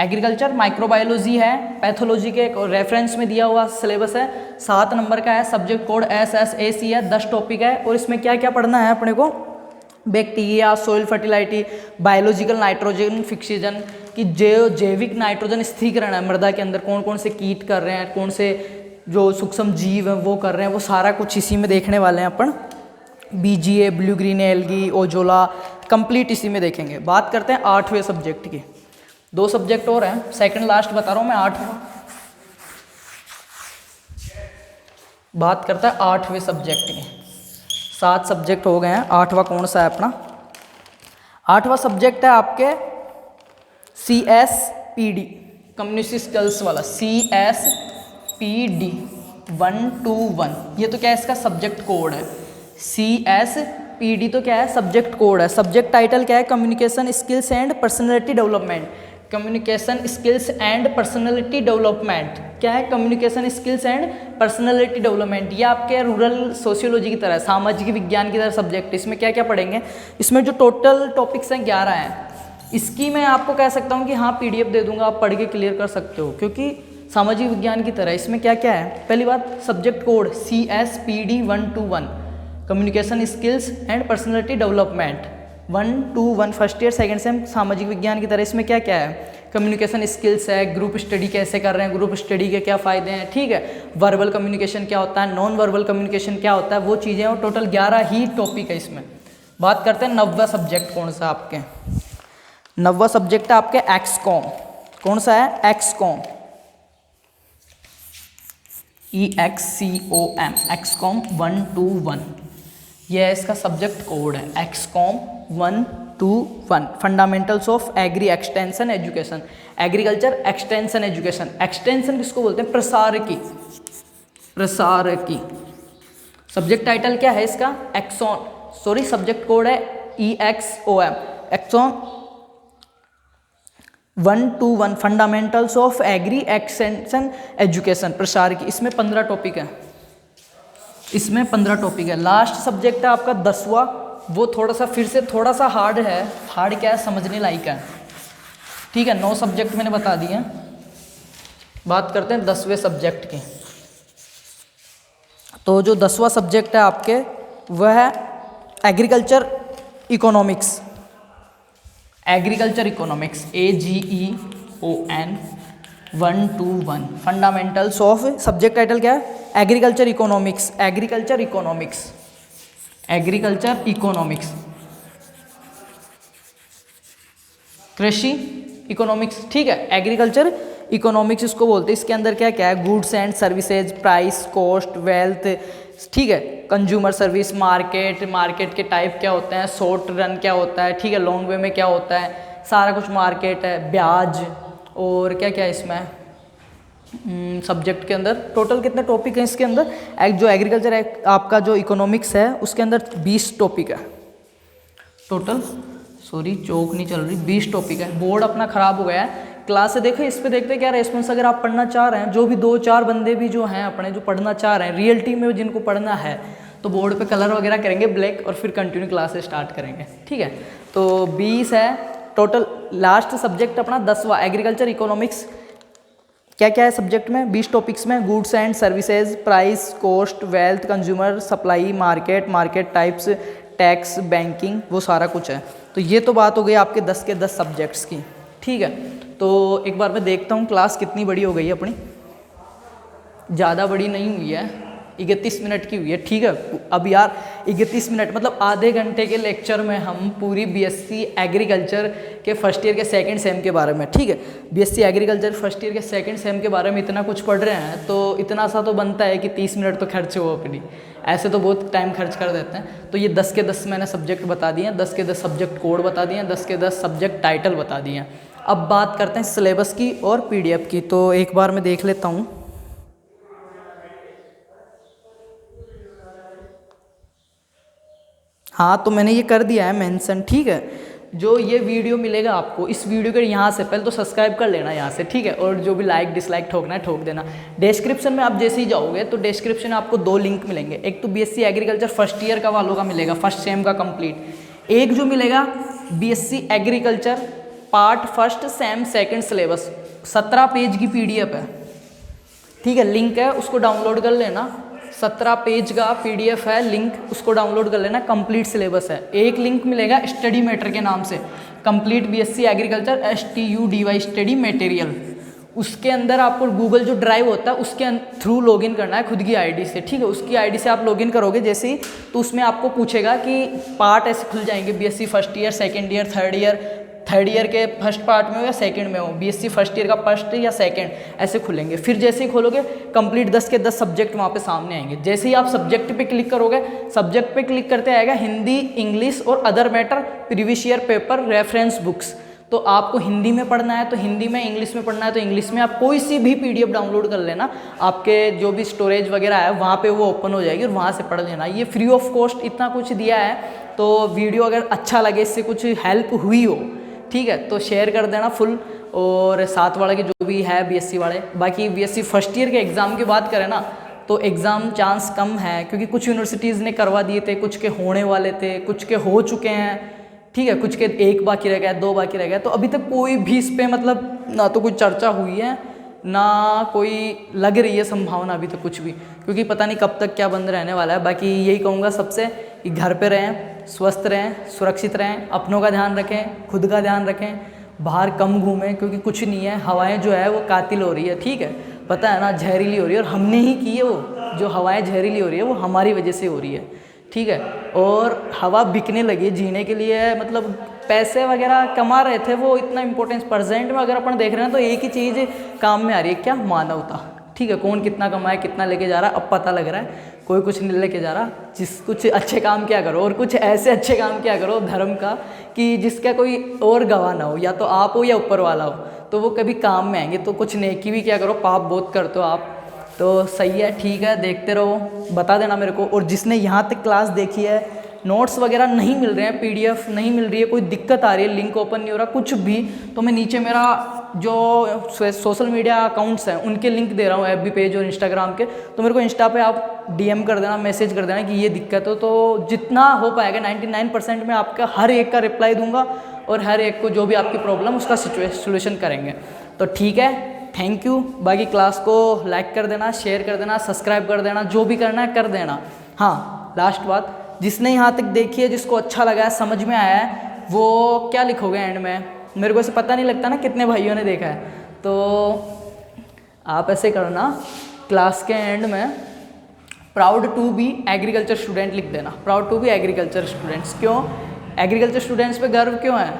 एग्रीकल्चर माइक्रोबायोलॉजी है, पैथोलॉजी के रेफरेंस में दिया हुआ सिलेबस है, 7 नंबर का है, सब्जेक्ट कोड SSAC है, 10 टॉपिक है। और इसमें क्या क्या पढ़ना है अपने को, bacteria, soil fertility, biological nitrogen fixation की जैविक नाइट्रोजन स्थिरीकरण है मृदा के अंदर, कौन कौन से कीट कर रहे हैं, कौन से जो सूक्ष्म जीव हैं वो कर रहे हैं, वो सारा कुछ इसी में देखने वाले हैं अपन। BGA, blue green algae, azolla, complete इसी में देखेंगे। बात करते हैं 8वें सब्जेक्ट की, 2 सब्जेक्ट और हैं, सेकंड लास्ट बता रहा हूँ मैं, 8वां। बात करता है 8वें सब्जेक्ट की, 7 सब्जेक्ट हो गए हैं, 8वां कौन सा है अपना, 8वां सब्जेक्ट है आपके CSPD, कम्युनिस्ट स्किल्स वाला, CSPD 121। ये तो क्या है, इसका सब्जेक्ट कोड है। CSPD तो क्या है, सब्जेक्ट कोड है। सब्जेक्ट टाइटल क्या है, communication skills and personality development, communication skills and personality development. क्या है, communication skills and personality development. ये आपके रूरल सोशियोलॉजी की तरह, सामाजिक विज्ञान की तरह सब्जेक्ट। इसमें क्या क्या पढ़ेंगे, इसमें जो टोटल टॉपिक्स हैं 11 हैं। इसकी मैं आपको कह सकता हूँ कि हाँ PDF दे दूंगा, आप पढ़ के क्लियर कर सकते हो, क्योंकि सामाजिक विज्ञान की तरह। इसमें क्या क्या है, पहली बात subject code CSPD 121, communication skills and personality development 121, first year second same, सामाजिक विज्ञान की तरह। इसमें क्या क्या है, कम्युनिकेशन स्किल्स है, ग्रुप स्टडी कैसे कर रहे हैं, ग्रुप स्टडी के क्या फ़ायदे हैं, ठीक है, वर्बल कम्युनिकेशन क्या होता है, नॉन वर्बल कम्युनिकेशन क्या होता है, वो चीज़ें। और टोटल 11 ही टॉपिक है इसमें। बात करते हैं 9वां सब्जेक्ट कौन सा आपके, 9वां सब्जेक्ट है आपके एक्सकॉम। कौन सा है, एक्सकॉम, EXCOM, एक्सकॉम 121। यह है इसका सब्जेक्ट कोड है, EXCOM 121, fundamentals of agri extension education, agriculture extension education. Extension किसको बोलते हैं, प्रसार की, प्रसार की। सब्जेक्ट टाइटल क्या है इसका, एक्सॉन, सॉरी सब्जेक्ट कोड है EXOM, एक्सॉन 121, fundamentals of agri extension education, प्रसार की। इसमें 15 टॉपिक है, इसमें 15 टॉपिक है। लास्ट सब्जेक्ट है आपका 10वां, वो थोड़ा सा फिर से थोड़ा सा हार्ड है। हार्ड क्या है, समझने लायक है, ठीक है। 9 सब्जेक्ट मैंने बता दिए हैं, बात करते हैं 10वें सब्जेक्ट की। तो जो 10वां सब्जेक्ट है आपके वह है agriculture economics. Agriculture economics AGEON 121 fundamentals of. Subject title क्या है? Agriculture economics. Agriculture economics, agriculture economics, कृषि इकोनॉमिक्स, ठीक है। एग्रीकल्चर इकोनॉमिक्स इसको बोलते हैं। इसके अंदर क्या क्या है? Goods and services, price, cost, wealth, ठीक है, कंज्यूमर सर्विस, मार्केट, मार्केट के टाइप क्या होते हैं, शॉर्ट रन क्या होता है, ठीक है, लॉन्ग वे में क्या होता है, सारा कुछ मार्केट है, ब्याज, और क्या क्या है इसमें सब्जेक्ट के अंदर। टोटल कितने टॉपिक हैं इसके अंदर? जो एग्रीकल्चर आपका जो इकोनॉमिक्स है उसके अंदर 20 टॉपिक है टोटल। सॉरी चौक नहीं चल रही, 20 टॉपिक है। बोर्ड अपना ख़राब हो गया है। क्लास से देखो, इस पे देखते क्या रेस्पॉन्स। अगर आप पढ़ना चाह रहे हैं, जो भी 2-4 बंदे भी जो हैं अपने जो पढ़ना चाह रहे हैं रियलिटी में, जिनको पढ़ना है, तो बोर्ड पे कलर वगैरह करेंगे ब्लैक और फिर कंटिन्यू क्लासेस स्टार्ट करेंगे, ठीक है। तो 20 है टोटल। लास्ट सब्जेक्ट अपना 10वां एग्रीकल्चर इकोनॉमिक्स। क्या क्या है सब्जेक्ट में? 20 टॉपिक्स में goods and services, price, cost, wealth, consumer, supply, market, market types, tax, banking, वो सारा कुछ है। तो ये तो बात हो गई आपके 10 के 10 सब्जेक्ट्स की, ठीक है। तो एक बार मैं देखता हूँ क्लास कितनी बड़ी हो गई है अपनी। ज़्यादा बड़ी नहीं हुई है, 31 मिनट की हुई है, ठीक है। अब यार 31 मिनट मतलब आधे घंटे के लेक्चर में हम पूरी BSc एग्रीकल्चर के फर्स्ट ईयर के सेकंड सेम के बारे में, ठीक है, BSc एग्रीकल्चर फर्स्ट ईयर के सेकंड सेम के बारे में इतना कुछ पढ़ रहे हैं, तो इतना सा तो बनता है कि 30 मिनट तो खर्च हो अपनी। ऐसे तो बहुत टाइम खर्च कर देते हैं। तो ये 10 के 10 मैंने सब्जेक्ट बता दिए हैं, 10 के 10 सब्जेक्ट कोड बता दिए हैं, 10 के 10 सब्जेक्ट टाइटल बता दिए हैं। अब बात करते हैं सिलेबस की और PDF की। तो एक बार मैं देख लेता हूँ। हाँ, तो मैंने ये कर दिया है मेंशन, ठीक है। जो ये वीडियो मिलेगा आपको, इस वीडियो के यहाँ से पहले तो सब्सक्राइब कर लेना यहाँ से, ठीक है। और जो भी लाइक डिसलाइक ठोकना है ठोक देना। डिस्क्रिप्शन में आप जैसे ही जाओगे तो डिस्क्रिप्शन में आपको 2 लिंक मिलेंगे। एक तो BSc एग्रीकल्चर फर्स्ट ईयर का वालों का मिलेगा, फर्स्ट सेम का कंप्लीट। एक जो मिलेगा BSc agriculture part first sem second syllabus, 17 page की PDF है, ठीक है। लिंक है, उसको डाउनलोड कर लेना। 17 पेज का PDF है, लिंक उसको डाउनलोड कर लेना। कंप्लीट सिलेबस है। एक लिंक मिलेगा स्टडी मैटर के नाम से, complete BSc agriculture STUDY study material. उसके अंदर आपको गूगल जो ड्राइव होता है उसके थ्रू लॉगिन करना है खुद की ID से, ठीक है। उसकी ID से आप लॉगिन करोगे जैसे ही, तो उसमें आपको पूछेगा कि पार्ट ऐसे खुल जाएंगे, BSc first year, second year, third year के फर्स्ट पार्ट में हो या सेकंड में हो, BSc फर्स्ट ईयर का फर्स्ट या सेकंड, ऐसे खुलेंगे। फिर जैसे ही खोलोगे कंप्लीट 10 के 10 सब्जेक्ट वहाँ पे सामने आएंगे। जैसे ही आप सब्जेक्ट पे क्लिक करोगे, सब्जेक्ट पे क्लिक करते आएगा हिंदी, इंग्लिश और other matter, previous year paper, reference books. तो आपको हिंदी में पढ़ना है तो हिंदी में, इंग्लिश में पढ़ना है तो इंग्लिश में। आप कोई सी भी PDF डाउनलोड कर लेना, आपके जो भी स्टोरेज वगैरह है वहाँ पे वो ओपन हो जाएगी और वहाँ से पढ़ लेना। ये फ्री ऑफ कॉस्ट इतना कुछ दिया है। तो वीडियो अगर अच्छा लगे, इससे कुछ हेल्प हुई हो, ठीक है, तो शेयर कर देना फुल। और साथ वाले के जो भी है BSc वाले, बाकी BSc फर्स्ट ईयर के एग्ज़ाम की बात करें ना, तो एग्ज़ाम चांस कम है, क्योंकि कुछ यूनिवर्सिटीज़ ने करवा दिए थे, कुछ के होने वाले थे, कुछ के हो चुके हैं, ठीक है, कुछ के 1 बाकी रह गया, 2 बाकी रह गया। तो अभी तक कोई भी इस पर मतलब ना तो कोई चर्चा हुई है, ना कोई लग रही है संभावना अभी तक कुछ भी, क्योंकि पता नहीं कब तक क्या बंद रहने वाला है। बाकी यही कहूँगा सबसे कि घर पे रहें, स्वस्थ रहें, सुरक्षित रहें, अपनों का ध्यान रखें, खुद का ध्यान रखें, बाहर कम घूमें, क्योंकि कुछ नहीं है, हवाएं जो है वो कातिल हो रही है, ठीक है, पता है ना, जहरीली हो रही है। और हमने ही की है वो, जो हवाएं जहरीली हो रही है वो हमारी वजह से हो रही है, ठीक है। और हवा बिकने लगी जीने के लिए, मतलब पैसे वगैरह कमा रहे थे वो, इतना इंपॉर्टेंस प्रेजेंट में अगर अपन देख रहे हैं तो एक ही चीज़ काम में आ रही है, क्या? मानवता, ठीक है। कौन कितना कमाए, कितना लेके जा रहा है, अब पता लग रहा है। कोई कुछ नहीं लेके जा रहा। कुछ अच्छे काम क्या करो, और कुछ ऐसे अच्छे काम क्या करो धर्म का, कि जिसका कोई और गवाह ना हो, या तो आप हो या ऊपर वाला हो, तो वो कभी काम में आएंगे। तो कुछ नेकी भी क्या करो, पाप बहुत करते हो आप, तो सही है, ठीक है, देखते रहो, बता देना मेरे को। और जिसने यहाँ तक क्लास देखी है, नोट्स वगैरह नहीं मिल रहे हैं, PDF नहीं मिल रही है, कोई दिक्कत आ रही है, लिंक ओपन नहीं हो रहा, कुछ भी, तो मैं नीचे मेरा जो सोशल मीडिया अकाउंट्स हैं उनके लिंक दे रहा हूँ, FB पेज और Instagram के। तो मेरे को इंस्टा पे आप DM कर देना, मैसेज कर देना कि ये दिक्कत हो, तो जितना हो पाएगा 99% में आपका हर एक का रिप्लाई दूंगा, और हर एक को जो भी आपकी प्रॉब्लम उसका सोल्यूशन करेंगे। तो ठीक है, थैंक यू। बाकी क्लास को लाइक कर देना, शेयर कर देना, सब्सक्राइब कर देना, जो भी करना है कर देना। हाँ, लास्ट बात, जिसने यहाँ तक देखी है, जिसको अच्छा लगा है, समझ में आया है, वो क्या लिखोगे एंड में? मेरे को ऐसे पता नहीं लगता ना कितने भाइयों ने देखा है, तो आप ऐसे करना, क्लास के एंड में proud to be agriculture student लिख देना। Proud to be agriculture students. क्यों एग्रीकल्चर स्टूडेंट्स पे गर्व क्यों है?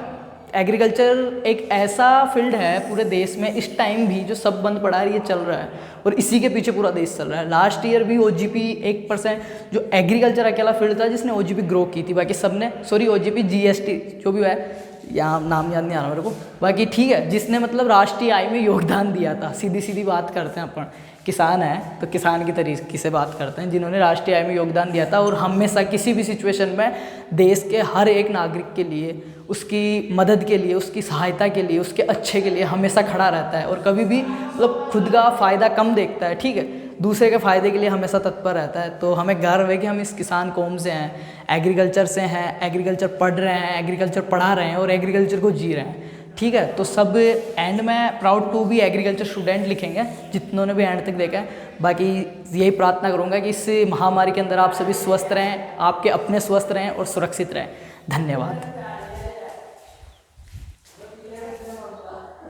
एग्रीकल्चर एक ऐसा फील्ड है पूरे देश में इस टाइम भी जो सब बंद पड़ा है, ये चल रहा है और इसी के पीछे पूरा देश चल रहा है। लास्ट ईयर भी OGP 1% जो एग्रीकल्चर अकेला फील्ड था जिसने OGP ग्रो की थी, बाकी सब ने, सॉरी OGP GST जो भी है, यहाँ नाम याद नहीं आ रहा मेरे को, बाकी ठीक है, जिसने मतलब राष्ट्रीय आय में योगदान दिया था। सीधी सीधी बात करते हैं अपन, किसान है तो किसान की तरीके से बात करते हैं, जिन्होंने राष्ट्रीय आय में योगदान दिया था और हमेशा किसी भी सिचुएशन में देश के हर एक नागरिक के लिए, उसकी मदद के लिए, उसकी सहायता के लिए, उसके अच्छे के लिए हमेशा खड़ा रहता है और कभी भी मतलब खुद का फ़ायदा कम देखता है, ठीक है, दूसरे के फ़ायदे के लिए हमेशा तत्पर रहता है। तो हमें गर्व है कि हम इस किसान कौम से हैं, एग्रीकल्चर से हैं, एग्रीकल्चर पढ़ रहे हैं, एग्रीकल्चर पढ़ा रहे हैं और एग्रीकल्चर को जी रहे हैं, ठीक है। तो सब एंड में proud to be agriculture student लिखेंगे जितनों भी एंड तक देखा है। बाकी यही प्रार्थना करूँगा कि इस महामारी के अंदर आप सभी स्वस्थ रहें, आपके अपने स्वस्थ रहें और सुरक्षित रहें। धन्यवाद।